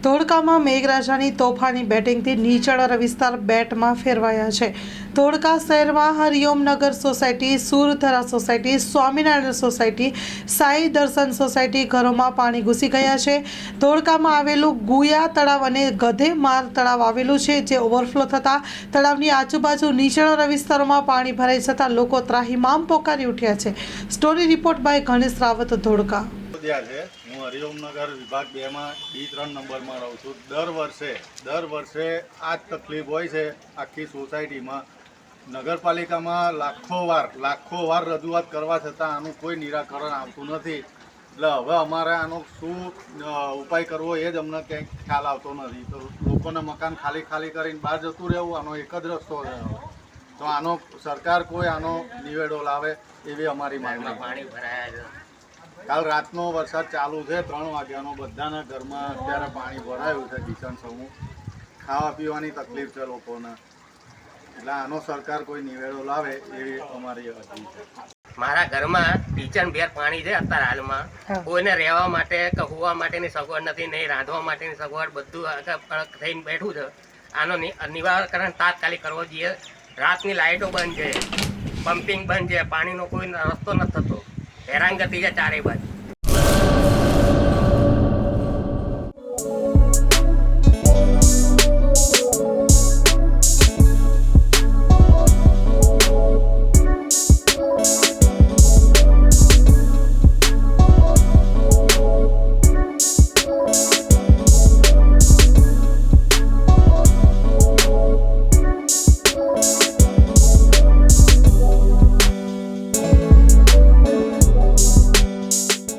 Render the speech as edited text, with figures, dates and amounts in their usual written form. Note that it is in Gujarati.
ધોળકામાં મેઘરાજાની તોફાની બેટિંગથી નીચાણવાળા વિસ્તાર બેટમાં ફેરવાયા છે। ધોળકા શહેરમાં Hariomnagar society, Surdhara society, Swaminarayan society, Sai Darshan society ઘરોમાં પાણી ઘૂસી ગયા છે। ધોળકામાં આવેલું ગુયા તળાવ અને ગધેમાર તળાવ આવેલું છે, જે ઓવરફ્લો થતાં તળાવની આજુબાજુ નીચાણવાળા વિસ્તારોમાં પાણી ભરાઈ જતાં લોકો ત્રાહિમામ પોકારી ઉઠ્યા છે। Story report by Ganesh Rawat, Dholka. હું હરિઓમનગર વિભાગ 2 માં D3 નંબરમાં રહું છું। દર વર્ષે આ જ તકલીફ હોય છે આખી સોસાયટીમાં। નગરપાલિકામાં લાખો વાર રજૂઆત કરવા છતાં આનું કોઈ નિરાકરણ આવતું નથી। એટલે હવે અમારે આનો શું ઉપાય કરવો એ જ અમને કંઈક ખ્યાલ આવતો નથી। તો લોકોને મકાન ખાલી કરીને બહાર જતું રહેવું, આનો એક જ રસ્તો છે। તો આનો સરકાર કોઈ આનો નિવેડો લાવે એવી અમારી માંગણી। પાણી ભરાયા છે। કાલ રાતનો વરસાદ ચાલુ છે, 3 વાગ્યાનો। બધાના ઘરમાં અત્યારે પાણી ભરાયું છે ભીષણ સમૂહ। ખાવા પીવાની તકલીફ છે લોકોને। એટલે આનો સરકાર કોઈ નિવેડો લાવે એવી અમારી અરજી છે। મારા ઘરમાં કિચન ભેર પાણી છે અત્યારે હાલમાં। કોઈને રહેવા માટે કે હોવા માટેની સગવડ નથી, નહીં રાંધવા માટેની સગવડ, બધું થઈને બેઠું છે। આનો નિવારણ તાત્કાલિક કરવો જોઈએ। રાતની લાઇટો બંધ છે, પમ્પિંગ બંધ છે, પાણીનો કોઈ રસ્તો નથી થતો। હેરાનગતિ છે ચારે બાજુ।